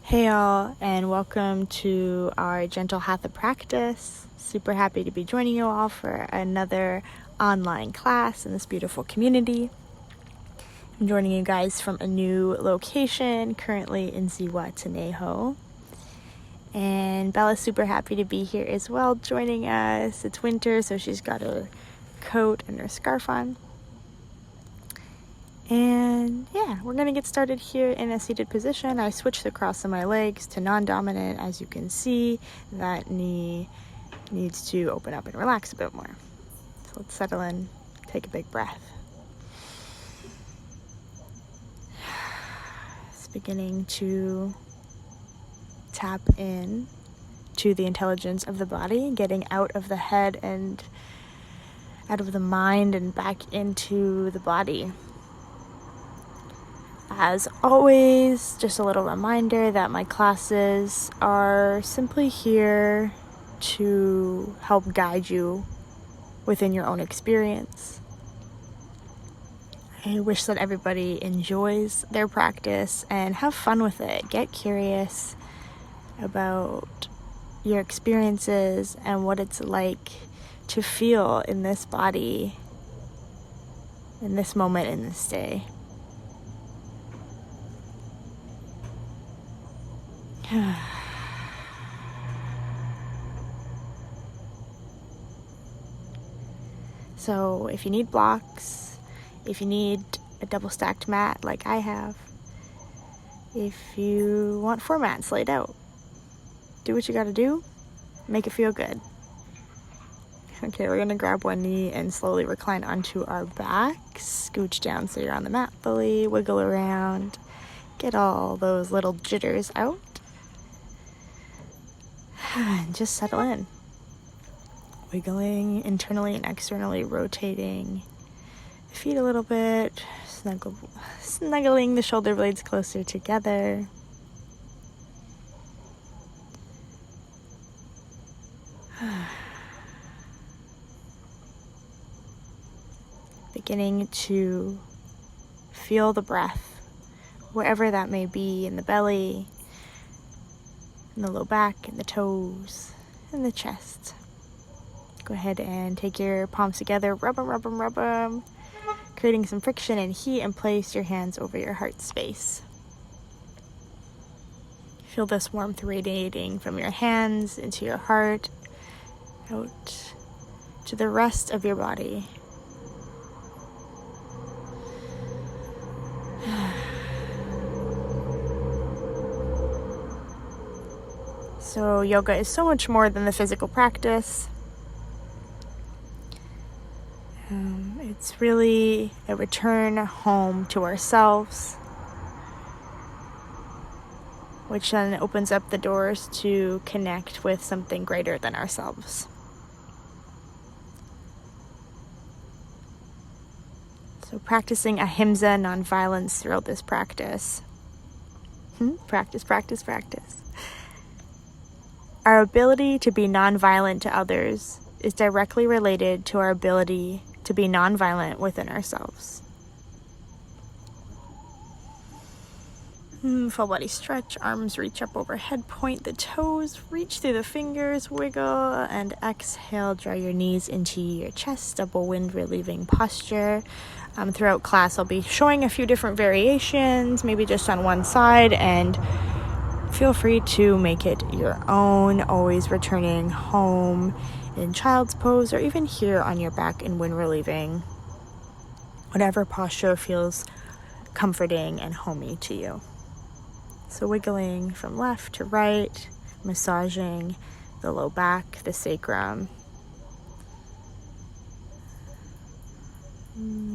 Hey all, and welcome to our gentle Hatha practice. Super happy to be joining you all for another online class in this beautiful community. I'm joining you guys from a new location, currently in Zihuatanejo. And Bella's super happy to be here as well, joining us. It's winter, so she's got her coat and her scarf on. And yeah, we're going to get started here in a seated position. I switched the cross of my legs to non-dominant. As you can see, that knee needs to open up and relax a bit more. So let's settle in, take a big breath. It's beginning to tap in to the intelligence of the body, getting out of the head and out of the mind and back into the body. As always, just a little reminder that my classes are simply here to help guide you within your own experience. I wish that everybody enjoys their practice and have fun with it. Get curious about your experiences and what it's like to feel in this body, in this moment, in this day. So if you need blocks, if you need a double stacked mat like I have, if you want 4 mats laid out, do what you gotta do, make it feel good. Okay, we're gonna grab one knee and slowly recline onto our back, scooch down so you're on the mat fully, wiggle around, get all those little jitters out. And just settle in. Wiggling internally and externally, rotating the feet a little bit, snuggling the shoulder blades closer together. Beginning to feel the breath, wherever that may be, in the belly, in the low back, in the toes, in the chest. Go ahead and take your palms together, rub them, creating some friction and heat, and place your hands over your heart space. Feel this warmth radiating from your hands into your heart, out to the rest of your body. So yoga is so much more than the physical practice. It's really a return home to ourselves, which then opens up the doors to connect with something greater than ourselves. So practicing Ahimsa, nonviolence, throughout this practice. Practice. Our ability to be nonviolent to others is directly related to our ability to be nonviolent within ourselves. Full body stretch, arms reach up overhead, point the toes, reach through the fingers, wiggle, and exhale, draw your knees into your chest, double wind relieving posture. Throughout class, I'll be showing a few different variations, maybe just on one side, and feel free to make it your own, always returning home in child's pose or even here on your back in wind relieving. Whatever posture feels comforting and homey to you. So wiggling from left to right, massaging the low back, the sacrum.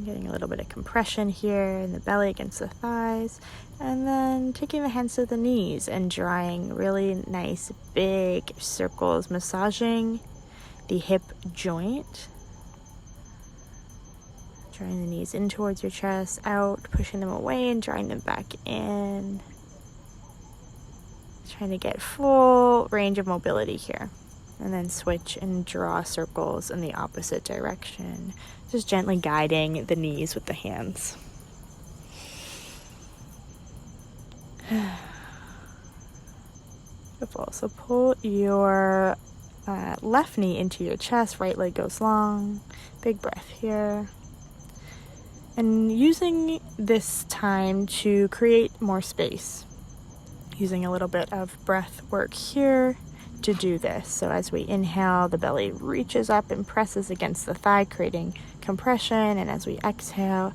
Getting a little bit of compression here in the belly against the thighs. And then taking the hands to the knees and drawing really nice big circles, massaging the hip joint. Drawing the knees in towards your chest, out, pushing them away and drawing them back in. Trying to get full range of mobility here. And then switch and draw circles in the opposite direction. Just gently guiding the knees with the hands. Beautiful. So pull your left knee into your chest, right leg goes long. Big breath here. And using this time to create more space. Using a little bit of breath work here to do this. So as we inhale, the belly reaches up and presses against the thigh, creating compression. And as we exhale,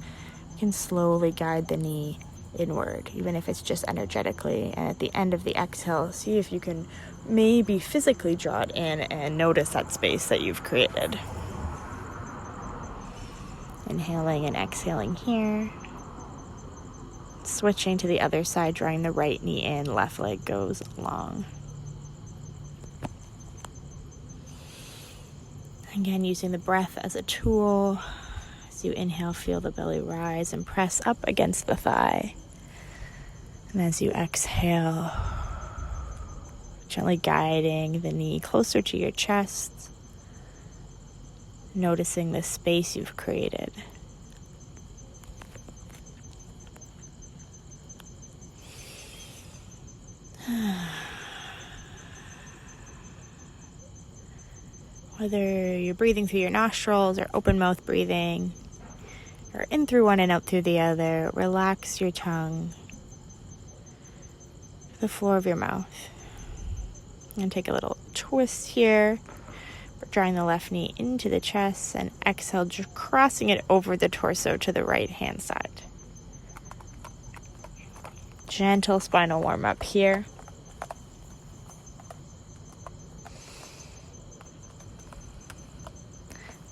we can slowly guide the knee inward, even if it's just energetically. And at the end of the exhale, see if you can maybe physically draw it in and notice that space that you've created. Inhaling and exhaling here. Switching to the other side, drawing the right knee in, left leg goes long. Again, using the breath as a tool. As you inhale, feel the belly rise and press up against the thigh. And as you exhale, gently guiding the knee closer to your chest. Noticing the space you've created. Whether you're breathing through your nostrils or open mouth breathing, or in through one and out through the other, relax your tongue to the floor of your mouth. And take a little twist here. Drawing the left knee into the chest and exhale, just crossing it over the torso to the right hand side. Gentle spinal warm up here.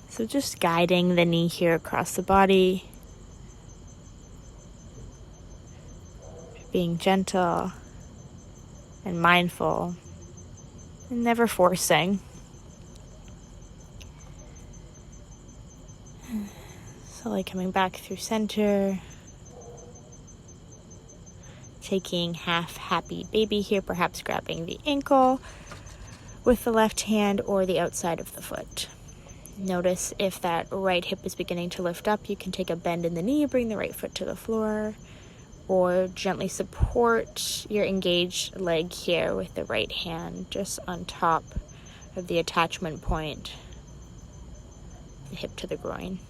So just guiding the knee here across the body. Being gentle and mindful and never forcing. Slowly coming back through center. Taking half happy baby here, perhaps grabbing the ankle with the left hand or the outside of the foot. Notice if that right hip is beginning to lift up, you can take a bend in the knee, bring the right foot to the floor, or gently support your engaged leg here with the right hand just on top of the attachment point, the hip to the groin.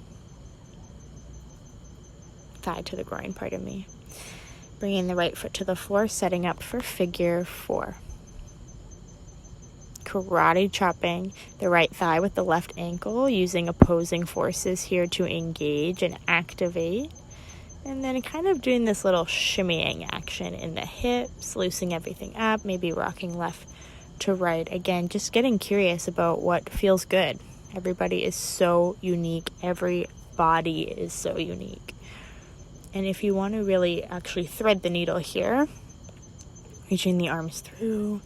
Thigh to the groin, pardon me. Bringing the right foot to the floor, setting up for figure 4. Karate chopping the right thigh with the left ankle, using opposing forces here to engage and activate. And then kind of doing this little shimmying action in the hips, loosening everything up, maybe rocking left to right. Again, just getting curious about what feels good. Everybody is so unique. Every body is so unique. And if you want to really actually thread the needle here, reaching the arms through,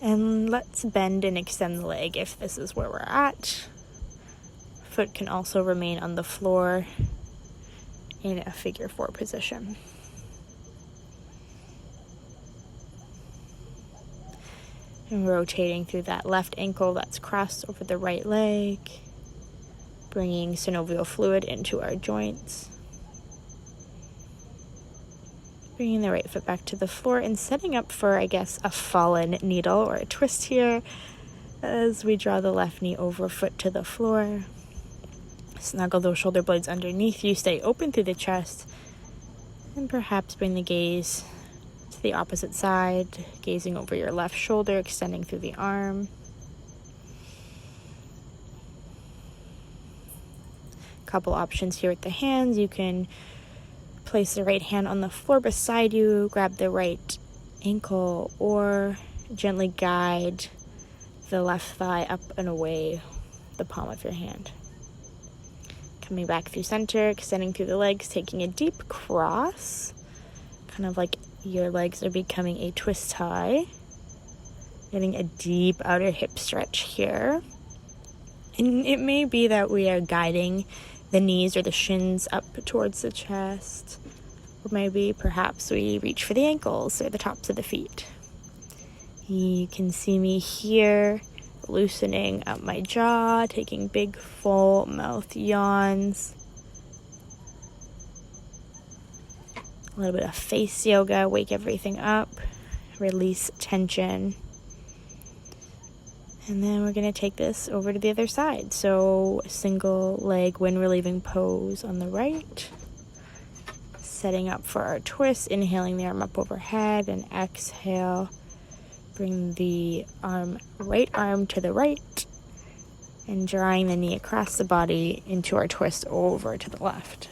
and let's bend and extend the leg if this is where we're at. Foot can also remain on the floor in a figure 4 position. And rotating through that left ankle that's crossed over the right leg, bringing synovial fluid into our joints. Bringing the right foot back to the floor and setting up for, I guess, a fallen needle or a twist here as we draw the left knee over, foot to the floor. Snuggle those shoulder blades underneath you. Stay open through the chest. And perhaps bring the gaze to the opposite side, gazing over your left shoulder, extending through the arm. Couple options here with the hands. You can place the right hand on the floor beside you, grab the right ankle, or gently guide the left thigh up and away the palm of your hand. Coming back through center, extending through the legs, taking a deep cross, kind of like your legs are becoming a twist tie. Getting a deep outer hip stretch here. And it may be that we are guiding the knees or the shins up towards the chest, or maybe perhaps we reach for the ankles or the tops of the feet. You can see me here loosening up my jaw, taking big full mouth yawns. A little bit of face yoga, wake everything up, release tension. And then we're going to take this over to the other side. So single leg wind relieving pose on the right. Setting up for our twist, inhaling the arm up overhead, and exhale. Bring the right arm to the right and drawing the knee across the body into our twist over to the left.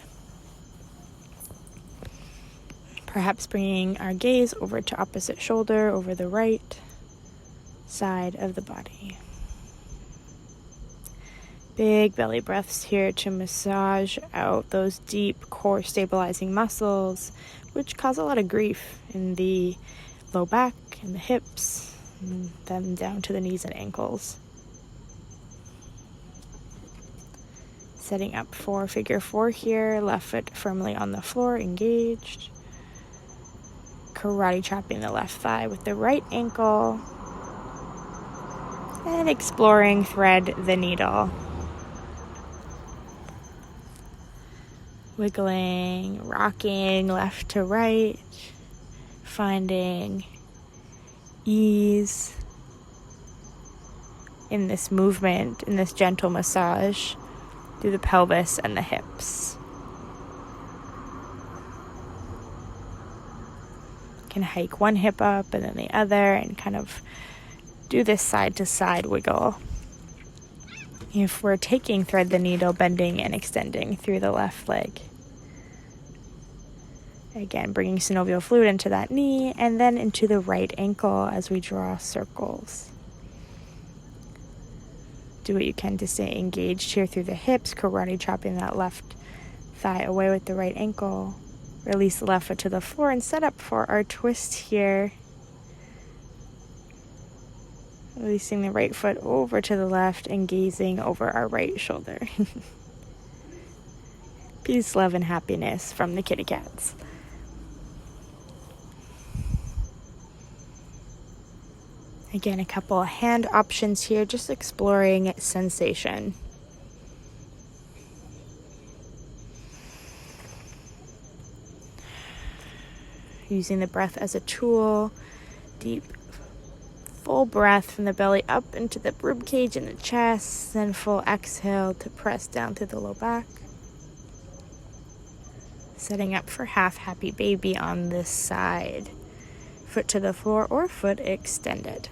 Perhaps bringing our gaze over to opposite shoulder, over the right side of the body. Big belly breaths here to massage out those deep core stabilizing muscles, which cause a lot of grief in the low back and the hips, and then down to the knees and ankles. Setting up for figure 4 here, left foot firmly on the floor, engaged. Karate chopping the left thigh with the right ankle. And exploring thread the needle. Wiggling, rocking left to right. Finding ease in this movement, in this gentle massage through the pelvis and the hips. You can hike one hip up and then the other and kind of do this side to side wiggle. If we're taking thread the needle, bending and extending through the left leg. Again, bringing synovial fluid into that knee and then into the right ankle as we draw circles. Do what you can to stay engaged here through the hips, karate chopping that left thigh away with the right ankle. Release the left foot to the floor and set up for our twist here. Releasing the right foot over to the left and gazing over our right shoulder. Peace, love, and happiness from the kitty cats. Again, a couple of hand options here, just exploring sensation. Using the breath as a tool, deep, full breath from the belly up into the rib cage and the chest, then full exhale to press down through the low back. Setting up for half happy baby on this side. Foot to the floor or foot extended.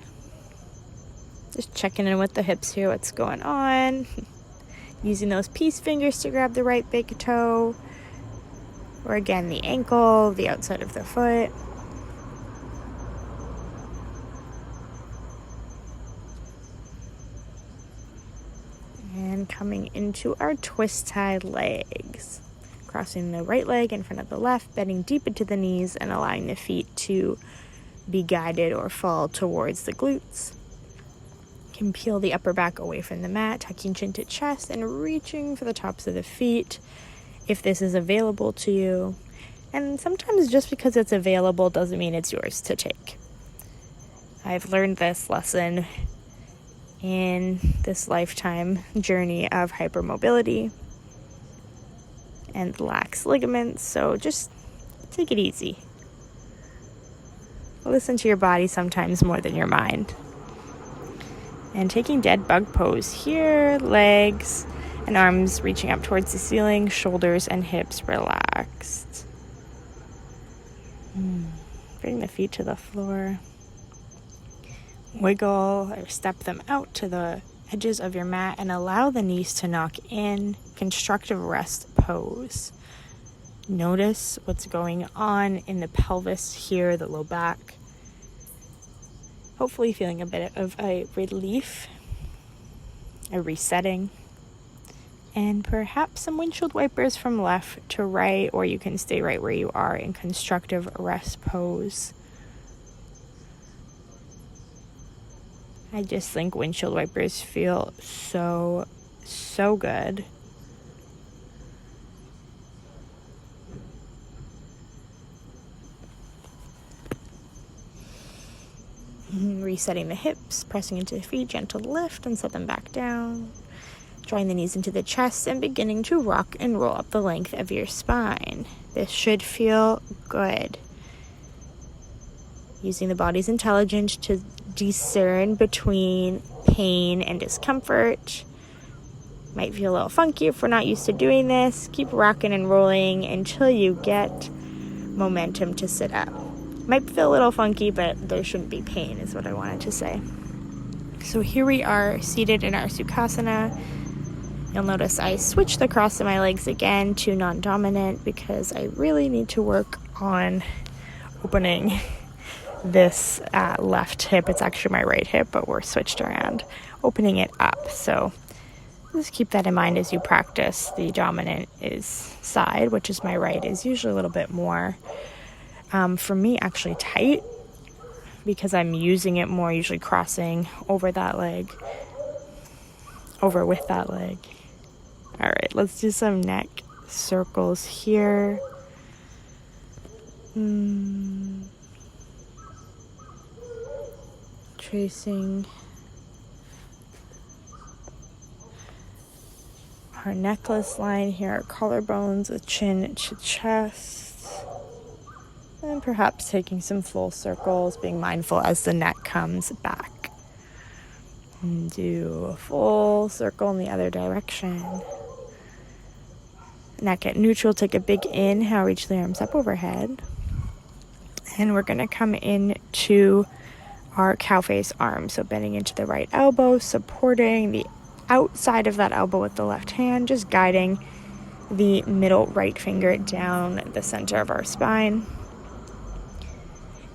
Just checking in with the hips here, what's going on. Using those peace fingers to grab the right big toe. Or again, the ankle, the outside of the foot. And coming into our twist tie legs. Crossing the right leg in front of the left, bending deep into the knees and allowing the feet to be guided or fall towards the glutes. You can peel the upper back away from the mat, tucking chin to chest and reaching for the tops of the feet if this is available to you. And sometimes just because it's available doesn't mean it's yours to take. I've learned this lesson in this lifetime journey of hypermobility and lax ligaments, so just take it easy. Listen to your body sometimes more than your mind. And taking dead bug pose here, legs and arms reaching up towards the ceiling, shoulders and hips relaxed. Bring the feet to the floor. Wiggle or step them out to the edges of your mat and allow the knees to knock in. Constructive rest pose. Notice what's going on in the pelvis here, the low back. Hopefully feeling a bit of a relief, a resetting, and perhaps some windshield wipers from left to right, or you can stay right where you are in constructive rest pose. I just think windshield wipers feel so good. Resetting the hips, pressing into the feet, gentle lift and set them back down. Drawing the knees into the chest and beginning to rock and roll up the length of your spine. This should feel good. Using the body's intelligence to discern between pain and discomfort. Might feel a little funky if we're not used to doing this. Keep rocking and rolling until you get momentum to sit up. Might feel a little funky, but there shouldn't be pain is what I wanted to say. So here we are seated in our Sukhasana. You'll notice I switched the cross of my legs again to non-dominant because I really need to work on opening this left hip. It's actually my right hip, but we're switched around, opening it up. So just keep that in mind as you practice. The dominant is side, which is my right, is usually a little bit more, for me, actually tight, because I'm using it more, usually crossing over that leg, over with that leg. All right, let's do some neck circles here. Tracing our necklace line here, our collarbones, the chin to chest, and perhaps taking some full circles, being mindful as the neck comes back. And do a full circle in the other direction. Neck at neutral, take a big inhale, reach the arms up overhead. And we're going to come into our cow face arm. So bending into the right elbow, supporting the outside of that elbow with the left hand, just guiding the middle right finger down the center of our spine.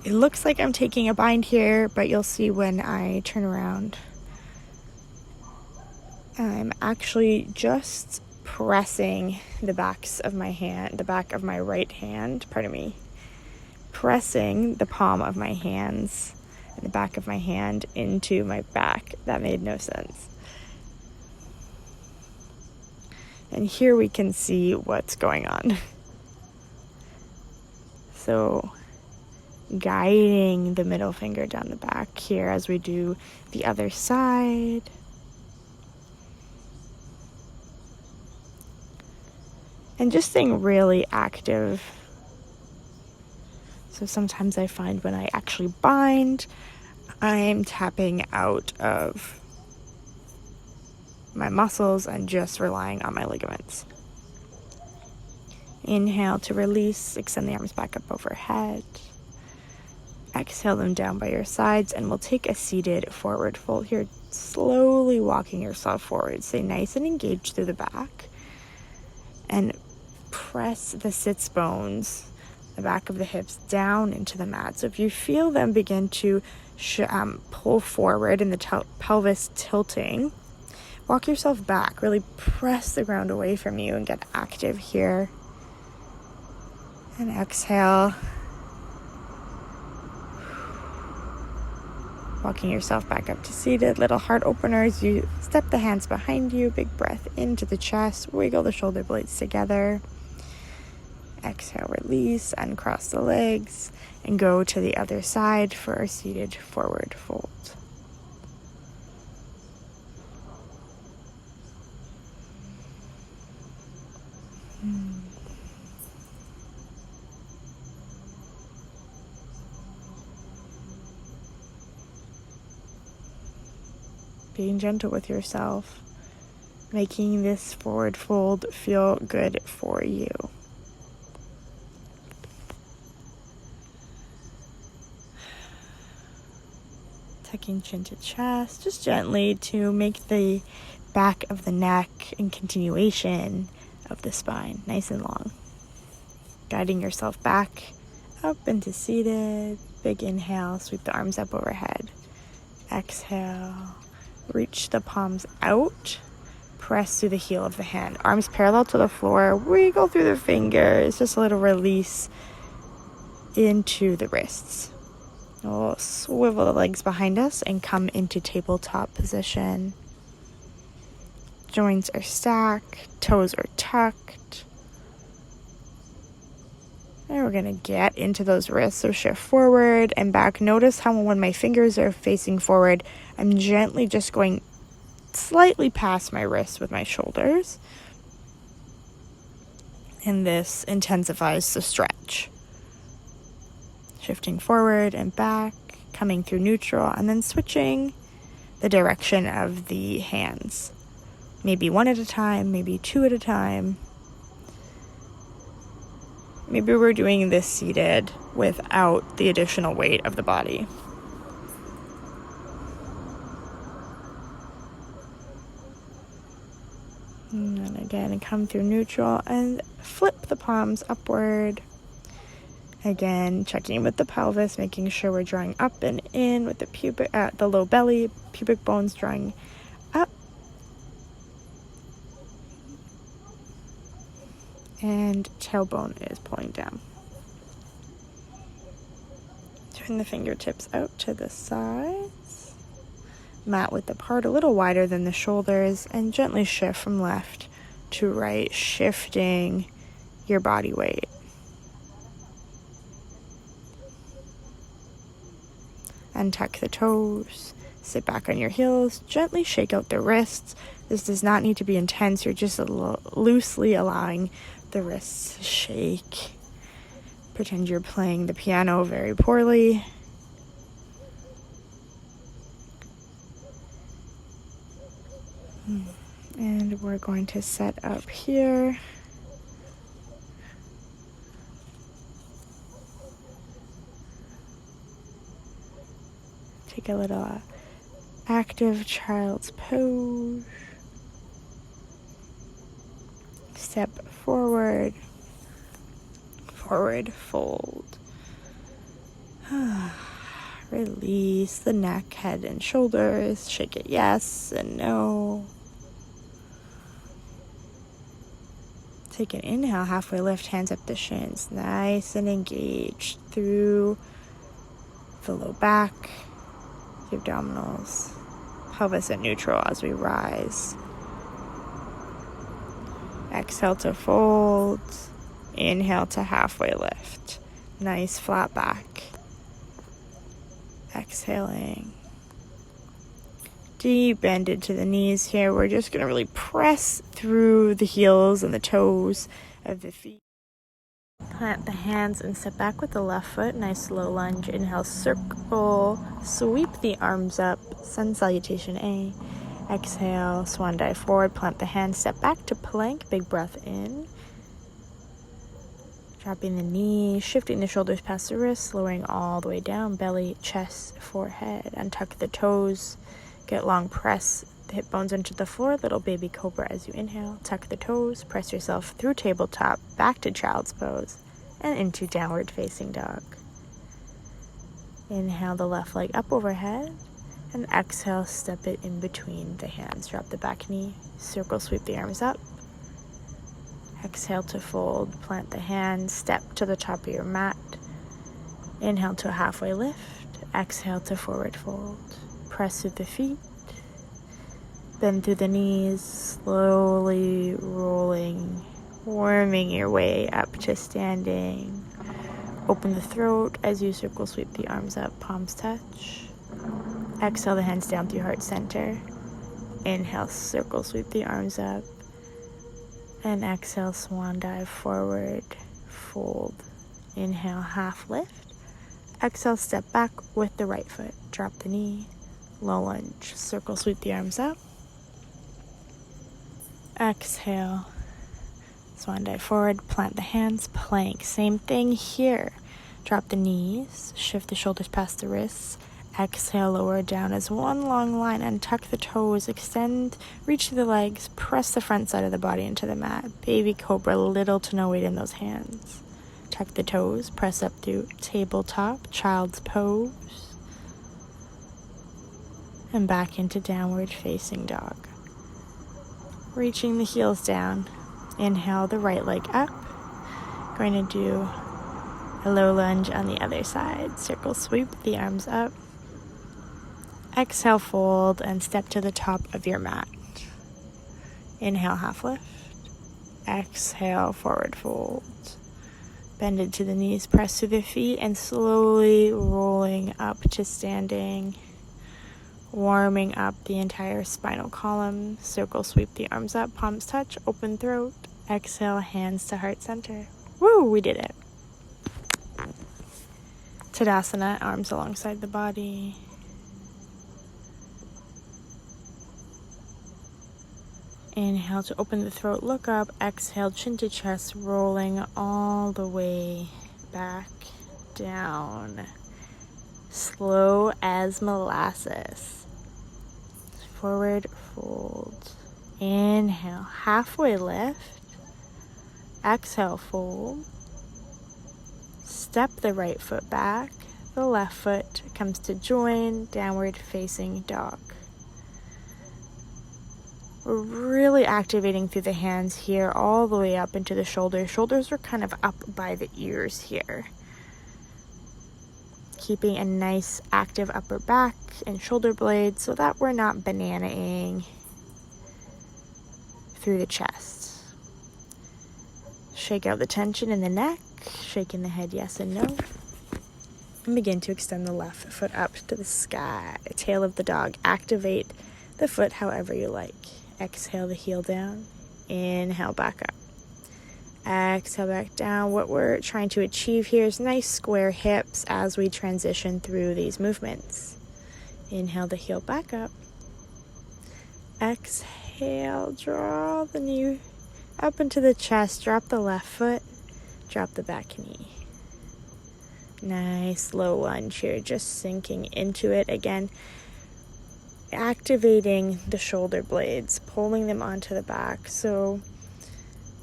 It looks like I'm taking a bind here, but you'll see when I turn around, I'm actually just pressing the back of my right hand, pressing the palm of my hands and the back of my hand into my back. That made no sense. And here we can see what's going on. So guiding the middle finger down the back here as we do the other side. And just staying really active. So sometimes I find when I actually bind, I'm tapping out of my muscles and just relying on my ligaments. Inhale to release, extend the arms back up overhead. Exhale them down by your sides, and we'll take a seated forward fold here, slowly walking yourself forward. Stay nice and engaged through the back. And press the sits bones, the back of the hips, down into the mat. So if you feel them begin to pull forward and the pelvis tilting, walk yourself back. Really press the ground away from you and get active here. And exhale. Walking yourself back up to seated. Little heart openers. You step the hands behind you. Big breath into the chest. Wiggle the shoulder blades together. Exhale, release, uncross the legs, and go to the other side for a seated forward fold. Being gentle with yourself, making this forward fold feel good for you. Tucking chin to chest, just gently to make the back of the neck and continuation of the spine nice and long. Guiding yourself back up into seated. Big inhale, sweep the arms up overhead. Exhale, reach the palms out. Press through the heel of the hand. Arms parallel to the floor. Wiggle through the fingers. Just a little release into the wrists. We'll swivel the legs behind us and come into tabletop position. Joints are stacked, toes are tucked. And we're going to get into those wrists, so shift forward and back. Notice how when my fingers are facing forward, I'm gently just going slightly past my wrists with my shoulders. And this intensifies the stretch. Shifting forward and back, coming through neutral, and then switching the direction of the hands. Maybe one at a time, maybe two at a time. Maybe we're doing this seated without the additional weight of the body. And then again, come through neutral and flip the palms upward. Again, checking with the pelvis, making sure we're drawing up and in with the low belly, pubic bones drawing up. And tailbone is pulling down. Turn the fingertips out to the sides. Mat width apart, a little wider than the shoulders, and gently shift from left to right, shifting your body weight. Untuck the toes, sit back on your heels, gently shake out the wrists. This does not need to be intense, you're just loosely allowing the wrists to shake. Pretend you're playing the piano very poorly. And we're going to set up here. Take a little active child's pose. Step forward, forward fold. Release the neck, head, and shoulders. Shake it yes and no. Take an inhale, halfway lift, hands up the shins. Nice and engaged through the low back, the abdominals, pelvis at neutral as we rise. Exhale to fold. Inhale to halfway lift. Nice flat back. Exhaling. Deep bend into the knees here. We're just going to really press through the heels and the toes of the feet. Plant the hands and step back with the left foot. Nice low lunge. Inhale, circle. Sweep the arms up. Sun salutation A. Exhale, swan dive forward. Plant the hands. Step back to plank. Big breath in. Dropping the knees. Shifting the shoulders past the wrists. Lowering all the way down. Belly, chest, forehead. Untuck the toes. Get long press the hip bones into the floor. Little baby cobra as you inhale. Tuck the toes. Press yourself through tabletop. Back to child's pose. And into downward facing dog. Inhale the left leg up overhead. And exhale, step it in between the hands. Drop the back knee. Circle sweep the arms up. Exhale to fold. Plant the hands. Step to the top of your mat. Inhale to a halfway lift. Exhale to forward fold. Press through the feet. Bend through the knees. Slowly rolling. Worming your way up to standing. Open the throat as you circle sweep the arms up. Palms touch. Exhale the hands down through heart center. Inhale, circle sweep the arms up. And exhale, swan dive forward, fold. Inhale, half lift. Exhale, step back with the right foot. Drop the knee, low lunge. Circle sweep the arms up. Exhale, swan dive forward, plant the hands, plank. Same thing here. Drop the knees, shift the shoulders past the wrists. Exhale, lower down as one long line. Untuck the toes, extend, reach through the legs, press the front side of the body into the mat. Baby cobra, little to no weight in those hands. Tuck the toes, press up through tabletop, child's pose. And back into downward facing dog. Reaching the heels down. Inhale the right leg up. Going to do a low lunge on the other side. Circle sweep the arms up. Exhale, fold, and step to the top of your mat. Inhale, half lift. Exhale, forward fold. Bend into the knees, press through the feet, and slowly rolling up to standing. Warming up the entire spinal column. Circle sweep the arms up, palms touch, open throat. Exhale, hands to heart center. Woo, we did it. Tadasana, arms alongside the body. Inhale to open the throat, look up. Exhale, chin to chest, rolling all the way back down. Slow as molasses. Forward fold. Inhale, halfway lift. Exhale, fold. Step the right foot back. The left foot comes to join, downward facing dog. We're really activating through the hands here, all the way up into the shoulders. Shoulders are kind of up by the ears here. Keeping a nice active upper back and shoulder blades so that we're not bananaing through the chest. Shake out the tension in the neck, shaking the head yes and no. And begin to extend the left foot up to the sky. Tail of the dog. Activate the foot however you like. Exhale the heel down. Inhale back up. Exhale back down. What we're trying to achieve here is nice square hips as we transition through these movements. Inhale the heel back up. Exhale, draw the knee up into the chest. Drop the left foot. Drop the back knee. Nice low lunge here, just sinking into it again. Activating the shoulder blades, pulling them onto the back so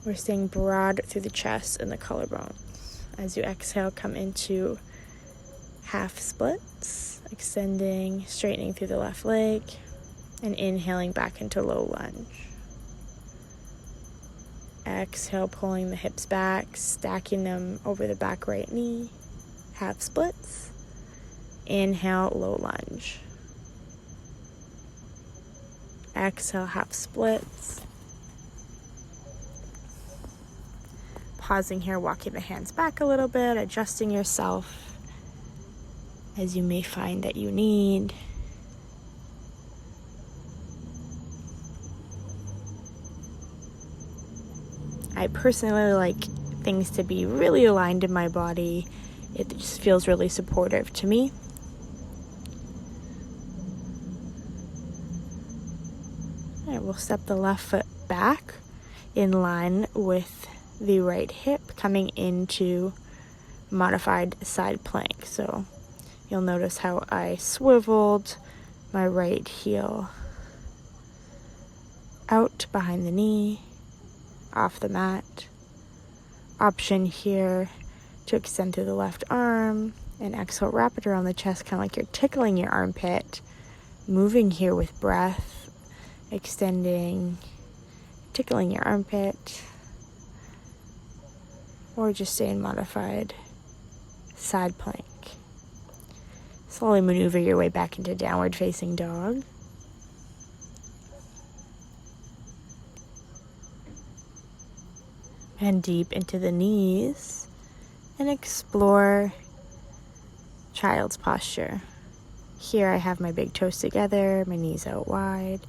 we're staying broad through the chest and the collarbones. As you exhale, come into half splits, extending, straightening through the left leg, and inhaling back into low lunge. Exhale, pulling the hips back, stacking them over the back right knee, half splits. Inhale, low lunge. Exhale, half splits. Pausing here, walking the hands back a little bit, adjusting yourself as you may find that you need. I personally like things to be really aligned in my body. It just feels really supportive to me. All right, we'll step the left foot back in line with the right hip, coming into modified side plank. So you'll notice how I swiveled my right heel out behind the knee, off the mat. Option here to extend through the left arm and exhale, wrap it around the chest, kind of like you're tickling your armpit. Moving here with breath, extending, tickling your armpit, or just stay in modified side plank. Slowly maneuver your way back into downward facing dog. And deep into the knees and explore child's posture. Here I have my big toes together, my knees out wide,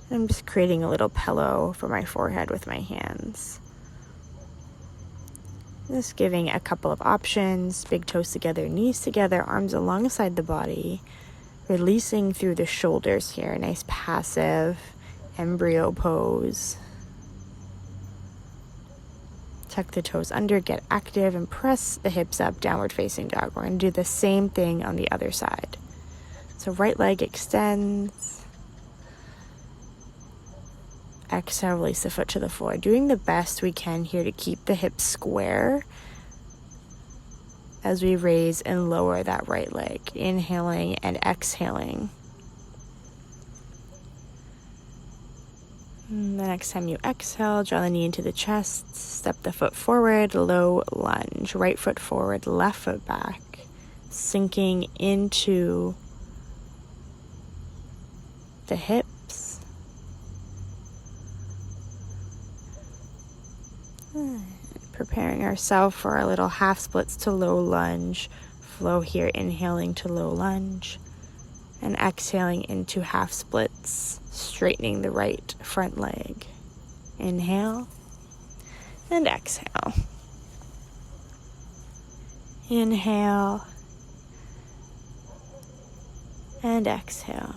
and I'm just creating a little pillow for my forehead with my hands. Just giving a couple of options, big toes together, knees together, arms alongside the body, releasing through the shoulders here, a nice passive embryo pose. Tuck the toes under, get active, and press the hips up, downward facing dog. We're going to do the same thing on the other side. So right leg extends. Exhale, release the foot to the floor. Doing the best we can here to keep the hips square as we raise and lower that right leg. Inhaling and exhaling. And the next time you exhale, draw the knee into the chest, step the foot forward, low lunge. Right foot forward, left foot back, sinking into the hips. Preparing ourselves for our little half splits to low lunge. Flow here, inhaling to low lunge and exhaling into half splits, straightening the right front leg. Inhale and exhale. Inhale And exhale.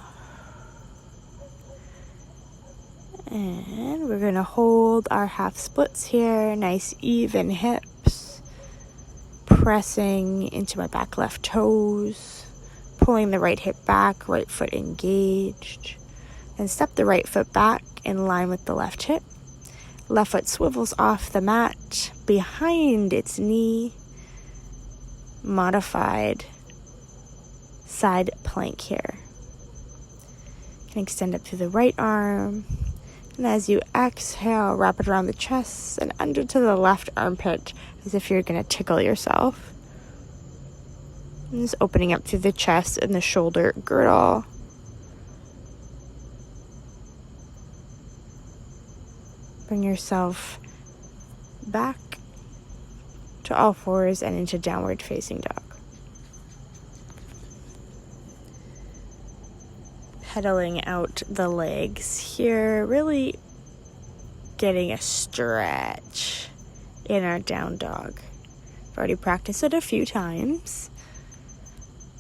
And we're going to hold our half splits here. Nice even hips. Pressing into my back left toes. Pulling the right hip back, right foot engaged. And step the right foot back in line with the left hip. Left foot swivels off the mat behind its knee. Modified side plank here. You can extend up through the right arm. And as you exhale, wrap it around the chest and under to the left armpit as if you're going to tickle yourself. And just opening up through the chest and the shoulder girdle. Bring yourself back to all fours and into downward facing dog. Pedaling out the legs here, really getting a stretch in our down dog. I've already practiced it a few times.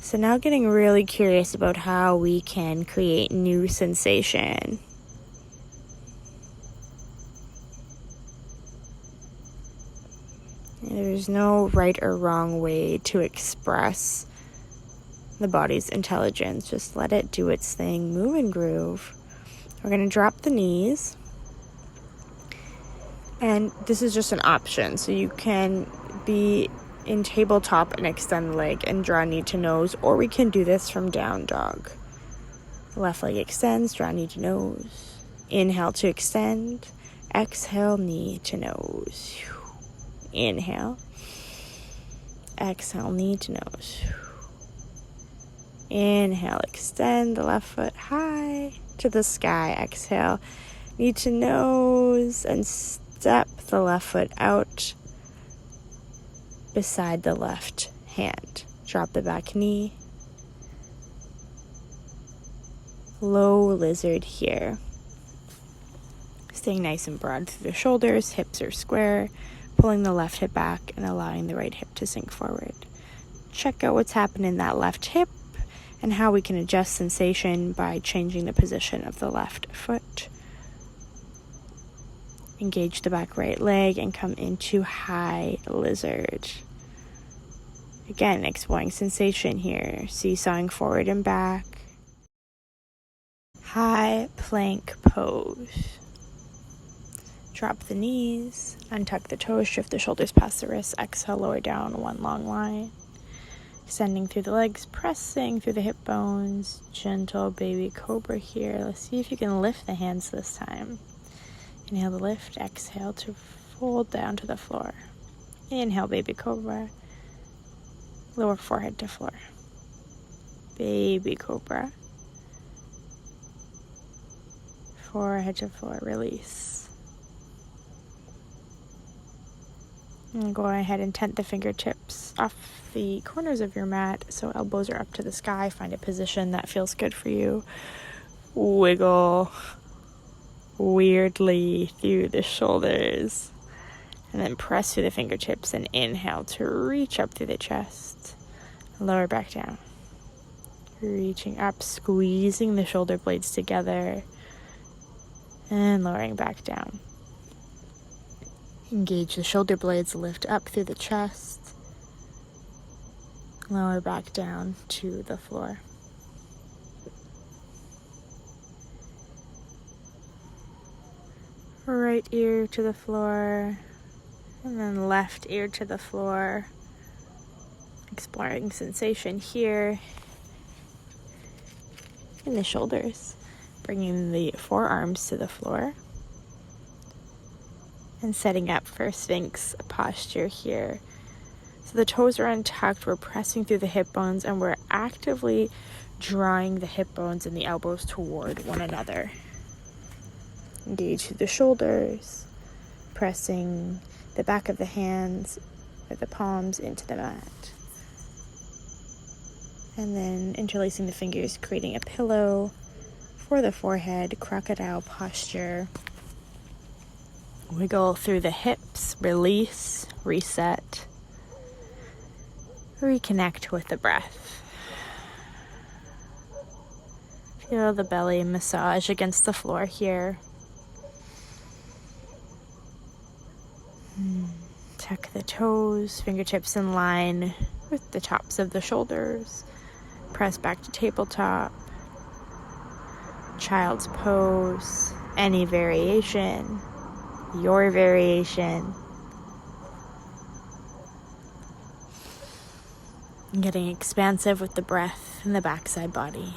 So now getting really curious about how we can create new sensation. There's no right or wrong way to express the body's intelligence. Just let it do its thing, move and groove. We're going to drop the knees. And this is just an option. So you can be in tabletop and extend the leg and draw knee to nose, or we can do this from down dog. Left leg extends, draw knee to nose. Inhale to extend. Exhale, knee to nose. Inhale. Exhale, knee to nose. Inhale, extend the left foot high to the sky. Exhale, knee to nose, and step the left foot out beside the left hand. Drop the back knee. Low lizard here. Staying nice and broad through the shoulders, hips are square. Pulling the left hip back and allowing the right hip to sink forward. Check out what's happening in that left hip and how we can adjust sensation by changing the position of the left foot. Engage the back right leg and come into high lizard. Again, exploring sensation here. Seesawing forward and back. High plank pose. Drop the knees, untuck the toes, shift the shoulders past the wrists, exhale, lower down, one long line. Extending through the legs, pressing through the hip bones, gentle baby cobra here. Let's see if you can lift the hands this time. Inhale to lift, exhale to fold down to the floor. Inhale, baby cobra. Lower forehead to floor. Baby cobra. Forehead to floor, release. And go ahead and tent the fingertips off the corners of your mat so elbows are up to the sky. Find a position that feels good for you. Wiggle weirdly through the shoulders. And then press through the fingertips and inhale to reach up through the chest. Lower back down. Reaching up, squeezing the shoulder blades together. And lowering back down. Engage the shoulder blades, lift up through the chest. Lower back down to the floor. Right ear to the floor. And then left ear to the floor. Exploring sensation here in the shoulders. Bringing the forearms to the floor. And setting up for Sphinx posture here. So the toes are untucked, we're pressing through the hip bones, and we're actively drawing the hip bones and the elbows toward one another. Engage through the shoulders, pressing the back of the hands or the palms into the mat. And then interlacing the fingers, creating a pillow for the forehead, crocodile posture. Wiggle through the hips, release, reset, reconnect with the breath. Feel the belly massage against the floor here. Tuck the toes, fingertips in line with the tops of the shoulders. Press back to tabletop. Child's pose, any variation, your variation. Getting expansive with the breath in the backside body.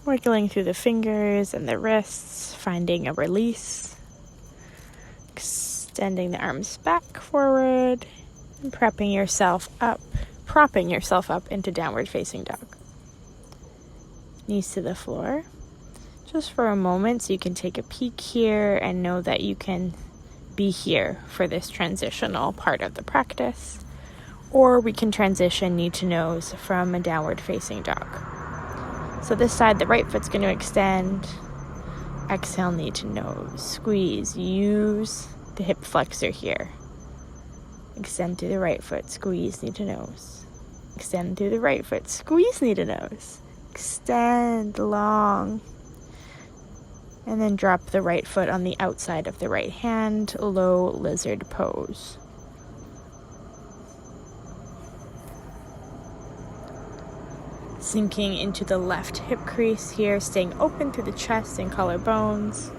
Wiggling through the fingers and the wrists, finding a release. Extending the arms back forward and propping yourself up into downward facing dog. Knees to the floor. Just for a moment so you can take a peek here and know that you can be here for this transitional part of the practice. Or we can transition knee to nose from a downward facing dog. So this side, the right foot's going to extend. Exhale, knee to nose. Squeeze. Use the hip flexor here. Extend through the right foot. Squeeze, knee to nose. Extend through the right foot. Squeeze, knee to nose. Extend long. And then drop the right foot on the outside of the right hand. Low lizard pose. Sinking into the left hip crease here, staying open through the chest and collarbones.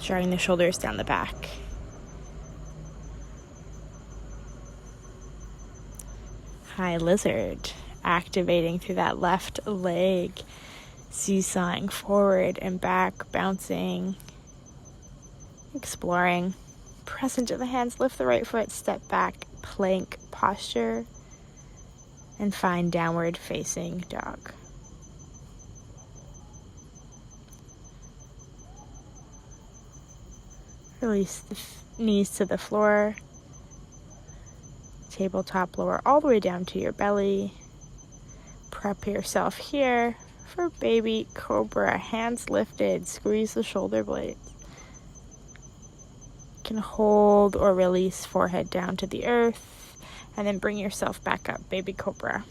Drawing the shoulders down the back. High lizard, activating through that left leg, seesawing forward and back, bouncing, exploring. Press into the hands, lift the right foot, step back, plank posture. And find downward facing dog. Release the knees to the floor. Tabletop lower all the way down to your belly. Prep yourself here for baby cobra. Hands lifted. Squeeze the shoulder blades. You can hold or release forehead down to the earth. And then bring yourself back up, baby cobra.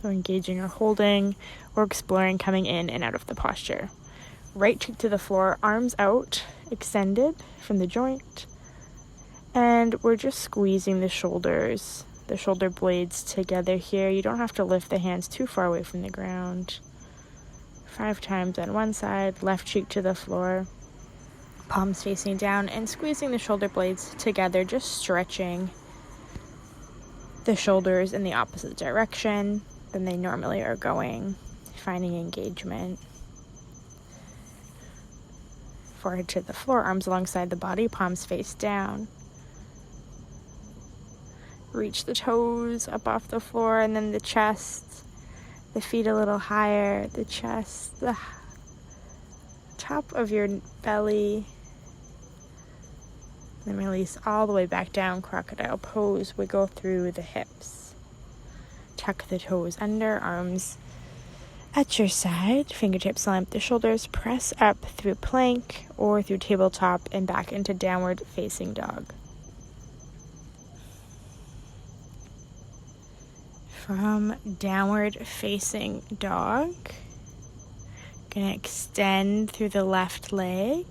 So engaging or holding or exploring coming in and out of the posture. Right cheek to the floor, arms out, extended from the joint. And we're just squeezing the shoulders, the shoulder blades together here. You don't have to lift the hands too far away from the ground. 5 times on one side, left cheek to the floor. Palms facing down and squeezing the shoulder blades together, just stretching the shoulders in the opposite direction than they normally are going, finding engagement. Forehead to the floor, arms alongside the body, palms face down. Reach the toes up off the floor and then the chest, the feet a little higher, the chest, the top of your belly. Then release all the way back down, crocodile pose. Wiggle through the hips. Tuck the toes under, arms at your side. Fingertips line up the shoulders. Press up through plank or through tabletop and back into downward facing dog. From downward facing dog, gonna extend through the left leg.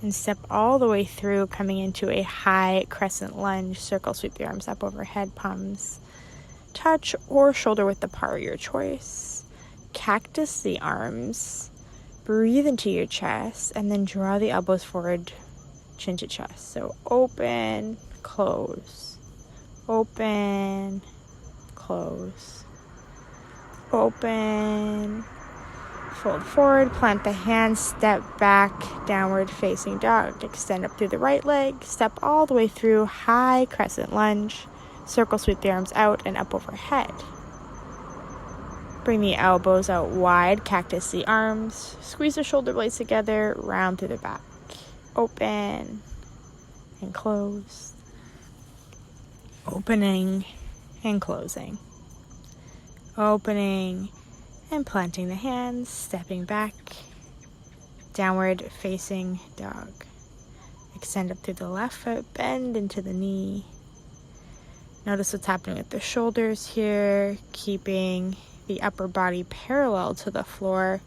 And step all the way through, coming into a high crescent lunge. Circle, sweep the arms up overhead, palms touch or shoulder width apart, your choice. Cactus the arms. Breathe into your chest and then draw the elbows forward, chin to chest. So open, close, open, close, open. Fold forward, plant the hands, step back, downward facing dog. Extend up through the right leg, step all the way through, high crescent lunge. Circle, sweep the arms out and up overhead. Bring the elbows out wide, cactus the arms. Squeeze the shoulder blades together, round through the back. Open and close. Opening and closing. Opening and planting the hands, stepping back, downward facing dog. Extend up through the left foot, bend into the knee. Notice what's happening with the shoulders here, keeping the upper body parallel to the floor,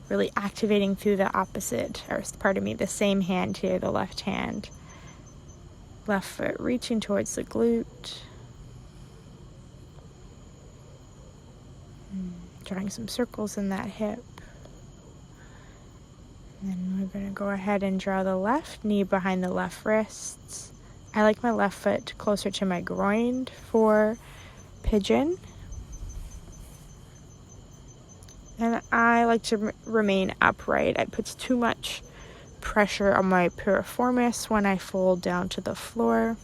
really activating through the opposite, or pardon me, the same hand here, the left hand. Left foot reaching towards the glute. Drawing some circles in that hip. And then we're going to go ahead and draw the left knee behind the left wrists. I like my left foot closer to my groin for pigeon. And I like to remain upright. It puts too much pressure on my piriformis when I fold down to the floor.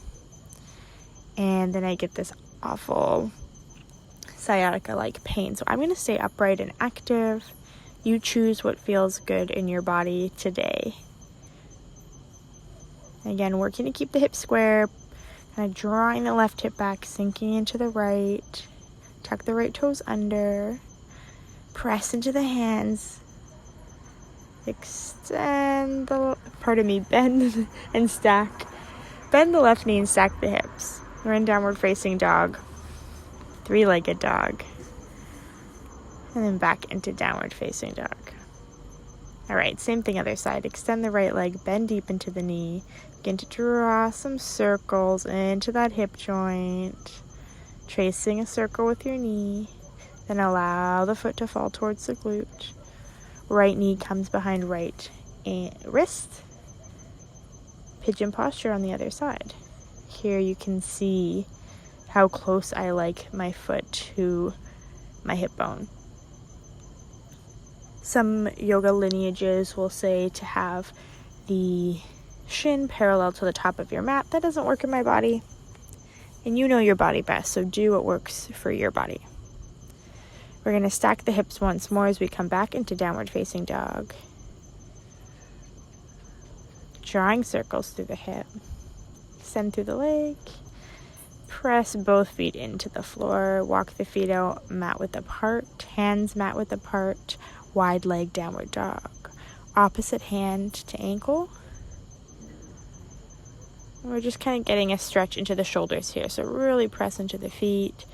And then I get this awful sciatica-like pain. So I'm going to stay upright and active. You choose what feels good in your body today. Again, working to keep the hips square, kind of drawing the left hip back, sinking into the right. Tuck the right toes under. Press into the hands. Extend bend and stack. Bend the left knee and stack the hips. We're in downward facing dog. 3-legged dog. And then back into downward facing dog. Alright, same thing other side. Extend the right leg, bend deep into the knee. Begin to draw some circles into that hip joint. Tracing a circle with your knee. Then allow the foot to fall towards the glute. Right knee comes behind right wrist. Pigeon posture on the other side. Here you can see how close I like my foot to my hip bone. Some yoga lineages will say to have the shin parallel to the top of your mat. That doesn't work in my body. And you know your body best, so do what works for your body. We're going to stack the hips once more as we come back into downward facing dog. Drawing circles through the hip. Extend through the leg. Press both feet into the floor. Walk the feet out mat width apart. Hands mat width apart. Wide leg downward dog. Opposite hand to ankle. And we're just kind of getting a stretch into the shoulders here. So really press into the feet.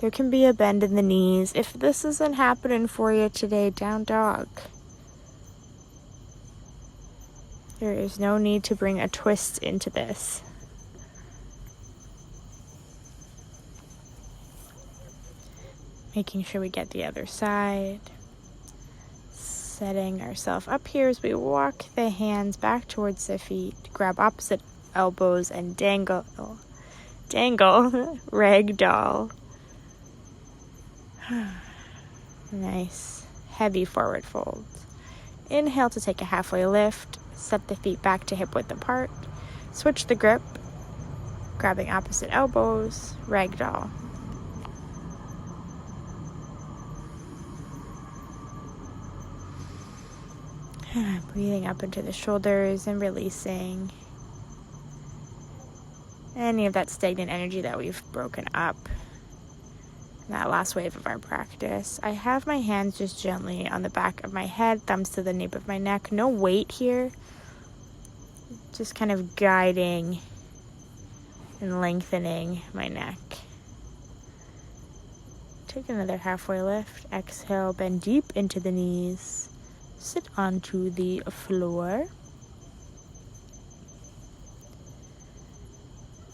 There can be a bend in the knees. If this isn't happening for you today, down dog. There is no need to bring a twist into this. Making sure we get the other side. Setting ourselves up here as we walk the hands back towards the feet. Grab opposite elbows and dangle, ragdoll. Nice, heavy forward fold. Inhale to take a halfway lift. Set the feet back to hip width apart. Switch the grip. Grabbing opposite elbows, ragdoll. Breathing up into the shoulders and releasing any of that stagnant energy that we've broken up in that last wave of our practice. I have my hands just gently on the back of my head, thumbs to the nape of my neck. No weight here. Just kind of guiding and lengthening my neck. Take another halfway lift. Exhale, bend deep into the knees. Sit onto the floor.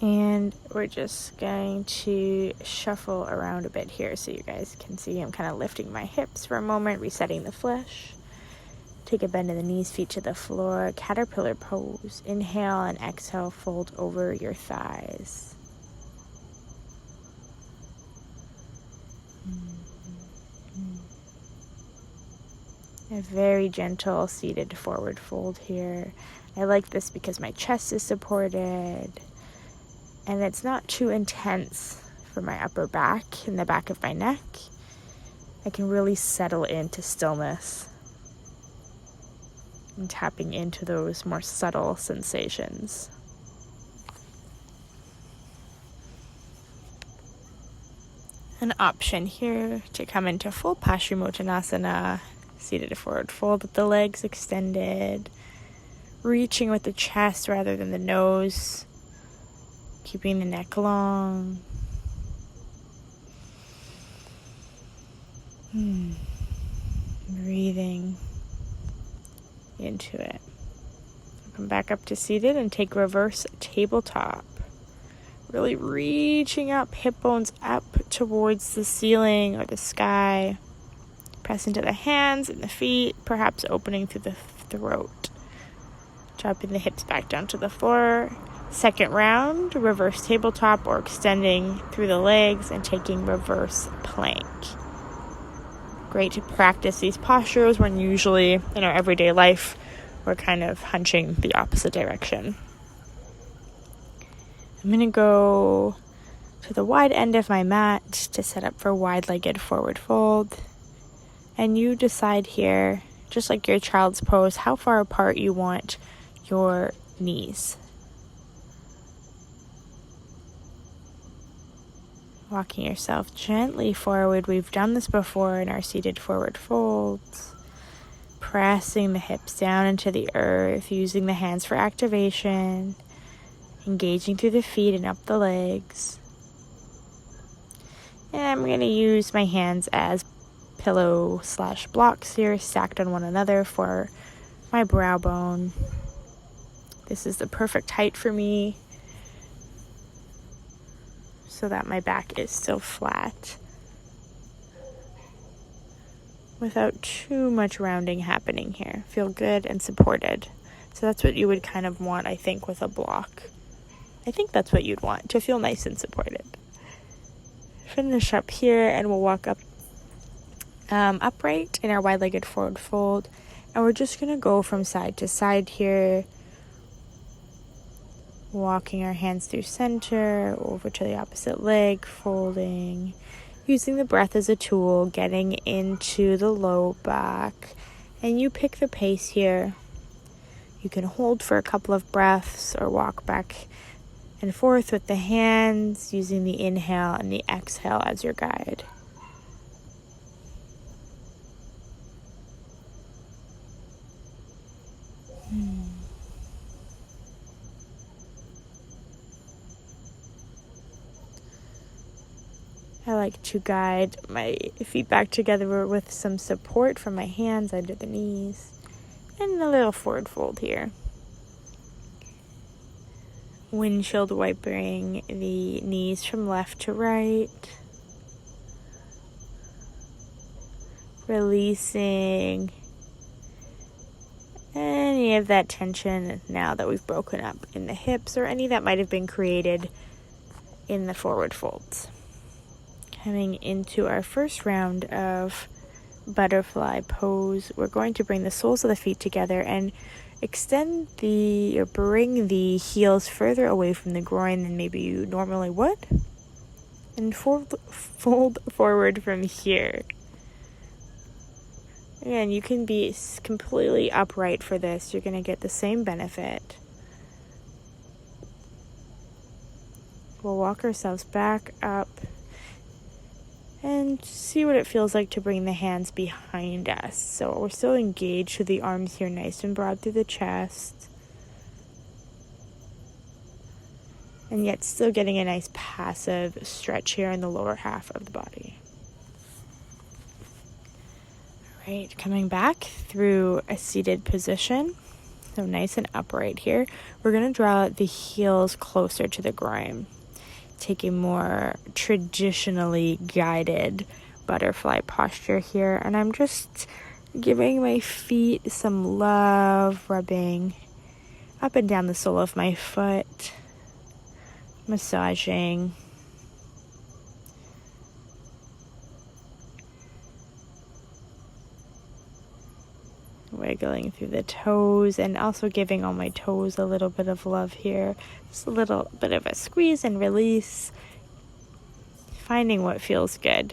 And we're just going to shuffle around a bit here so you guys can see I'm kind of lifting my hips for a moment, resetting the flesh. Take a bend in the knees, feet to the floor, caterpillar pose. Inhale and exhale, fold over your thighs. A very gentle seated forward fold here. I like this because my chest is supported and it's not too intense for my upper back and the back of my neck. I can really settle into stillness and tapping into those more subtle sensations. An option here to come into full Paschimottanasana, seated forward fold with the legs extended, reaching with the chest rather than the nose, keeping the neck long. Breathing into it. Come back up to seated and take reverse tabletop. Really reaching up, hip bones up towards the ceiling or the sky. Press into the hands and the feet, perhaps opening through the throat. Dropping the hips back down to the floor. Second round, reverse tabletop or extending through the legs and taking reverse plank. Great to practice these postures when usually in our everyday life we're kind of hunching the opposite direction. I'm going to go to the wide end of my mat to set up for wide-legged forward fold. And you decide here, just like your child's pose, how far apart you want your knees. Walking yourself gently forward. We've done this before in our seated forward folds. Pressing the hips down into the earth, using the hands for activation. Engaging through the feet and up the legs. And I'm going to use my hands as pillow/blocks here, stacked on one another for my brow bone. This is the perfect height for me so that my back is still flat without too much rounding happening here. Feel good and supported. So that's what you would kind of want, I think, with a block. I think that's what you'd want, to feel nice and supported. Finish up here and we'll walk up upright in our wide-legged forward fold. And we're just going to go from side to side here. Walking our hands through center, over to the opposite leg, folding. Using the breath as a tool, getting into the low back. And you pick the pace here. You can hold for a couple of breaths or walk back and forth with the hands, using the inhale and the exhale as your guide. I like to guide my feet back together with some support from my hands under the knees. And a little forward fold here. Windshield wiping the knees from left to right. Releasing any of that tension now that we've broken up in the hips or any that might have been created in the forward folds. Coming into our first round of butterfly pose, we're going to bring the soles of the feet together and bring the heels further away from the groin than maybe you normally would, and fold forward from here. Again, you can be completely upright for this. You're going to get the same benefit. We'll walk ourselves back up and see what it feels like to bring the hands behind us. So we're still engaged with the arms here, nice and broad through the chest. And yet still getting a nice passive stretch here in the lower half of the body. All right, coming back through a seated position. So nice and upright here. We're going to draw the heels closer to the groin. Take a more traditionally guided butterfly posture here. And I'm just giving my feet some love, rubbing up and down the sole of my foot, massaging. Wiggling through the toes and also giving all my toes a little bit of love here. Just a little bit of a squeeze and release. Finding what feels good.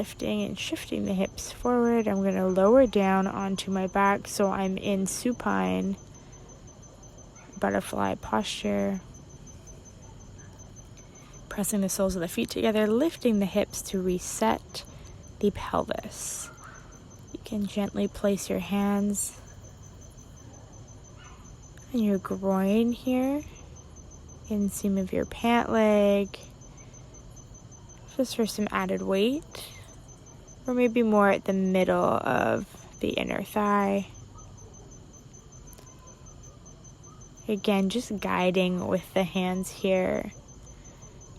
lifting and shifting the hips forward. I'm going to lower down onto my back so I'm in supine butterfly posture. Pressing the soles of the feet together, lifting the hips to reset the pelvis. You can gently place your hands on your groin here, inseam of your pant leg, just for some added weight, or maybe more at the middle of the inner thigh. Again, just guiding with the hands here,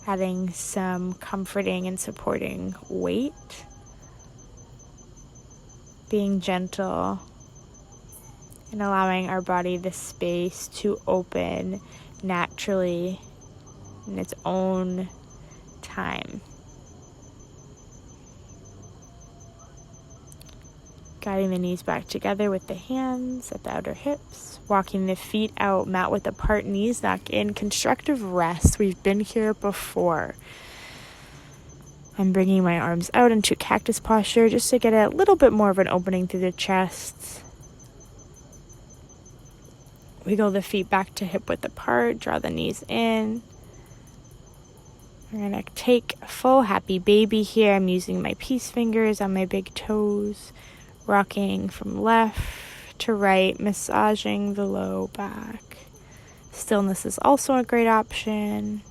adding some comforting and supporting weight, being gentle, and allowing our body the space to open naturally in its own time. Guiding the knees back together with the hands at the outer hips. Walking the feet out, mat width apart, knees knock in. Constructive rest. We've been here before. I'm bringing my arms out into cactus posture just to get a little bit more of an opening through the chest. Wiggle the feet back to hip width apart. Draw the knees in. We're going to take a full happy baby here. I'm using my peace fingers on my big toes. Rocking from left to right, massaging the low back. Stillness is also a great option.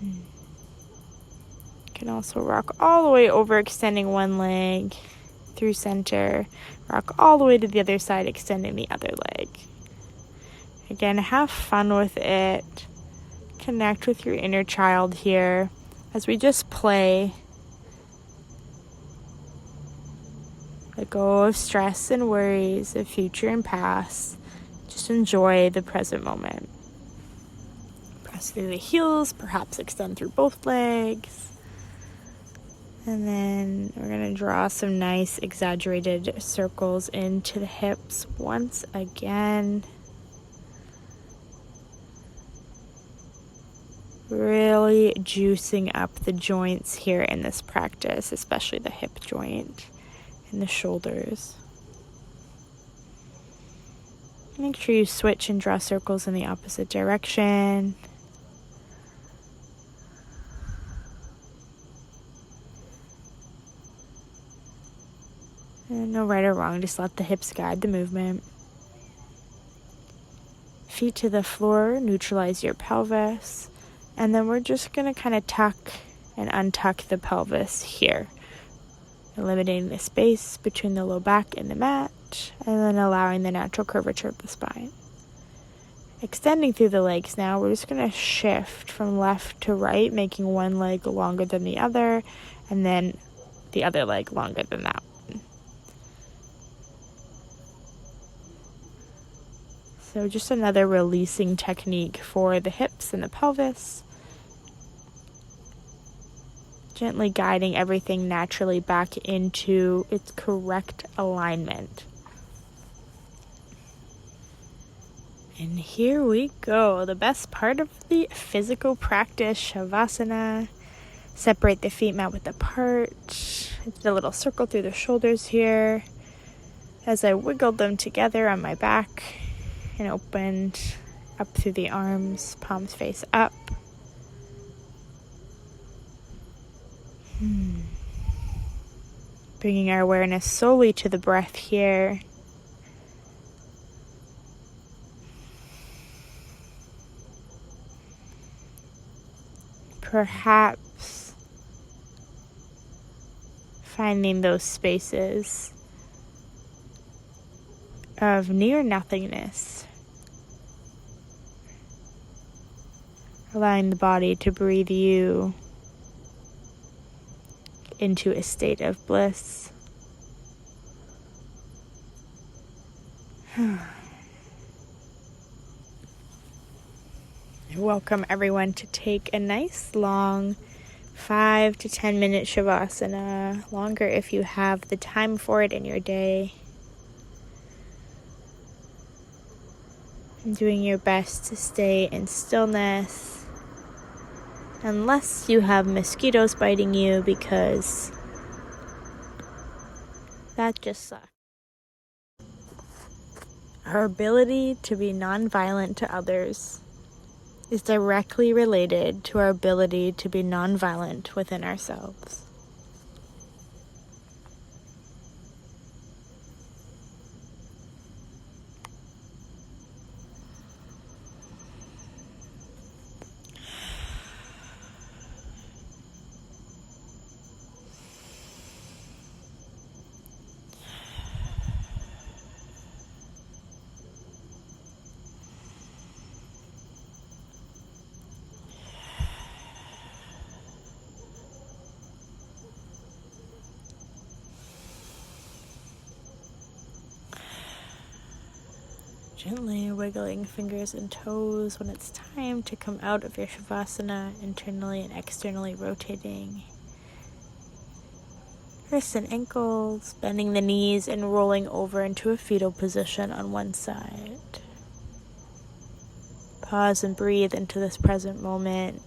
You can also rock all the way over, extending one leg through center. Rock all the way to the other side, extending the other leg. Again, have fun with it. Connect with your inner child here as we just play. Let go of stress and worries of future and past. Just enjoy the present moment. Press through the heels, perhaps extend through both legs. And then we're going to draw some nice exaggerated circles into the hips once again. Really juicing up the joints here in this practice, especially the hip joint and the shoulders. Make sure you switch and draw circles in the opposite direction. And no right or wrong, just let the hips guide the movement. Feet to the floor, neutralize your pelvis. And then we're just going to kind of tuck and untuck the pelvis here, eliminating the space between the low back and the mat, and then allowing the natural curvature of the spine. Extending through the legs now, we're just going to shift from left to right, making one leg longer than the other, and then the other leg longer than that one. So just another releasing technique for the hips and the pelvis. Gently guiding everything naturally back into its correct alignment. And here we go. The best part of the physical practice, Shavasana. Separate the feet mat width apart. Did a little circle through the shoulders here. As I wiggled them together on my back and opened up through the arms, palms face up. Bringing our awareness solely to the breath here. Perhaps finding those spaces of near nothingness. Allowing the body to breathe you into a state of bliss. Welcome everyone to take a nice long 5 to 10 minute Shavasana, longer if you have the time for it in your day. and doing your best to stay in stillness, unless you have mosquitoes biting you, because that just sucks. Our ability to be nonviolent to others is directly related to our ability to be nonviolent within ourselves. Gently wiggling fingers and toes when it's time to come out of your Shavasana, internally and externally rotating wrists and ankles, bending the knees and rolling over into a fetal position on one side. Pause and breathe into this present moment.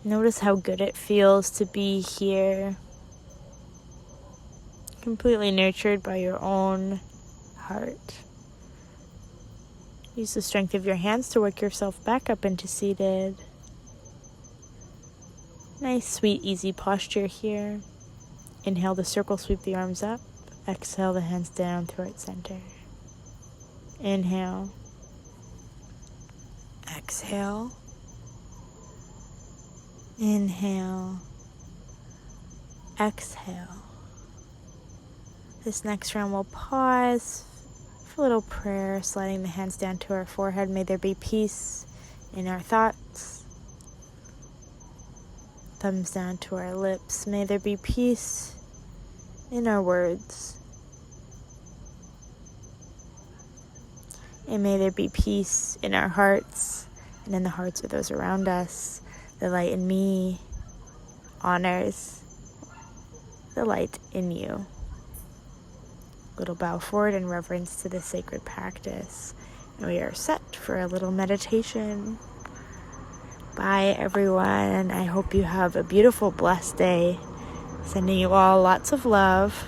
Notice how good it feels to be here, completely nurtured by your own heart. Use the strength of your hands to work yourself back up into seated. Nice, sweet, easy posture here. Inhale the circle, sweep the arms up. Exhale the hands down toward center. Inhale. Exhale. Inhale. Exhale. This next round we'll pause for a little prayer, sliding the hands down to our forehead. May there be peace in our thoughts. Thumbs down to our lips. May there be peace in our words. And may there be peace in our hearts and in the hearts of those around us. The light in me honors the light in you. Little bow forward in reverence to this sacred practice. And we are set for a little meditation. Bye, everyone. I hope you have a beautiful, blessed day. Sending you all lots of love.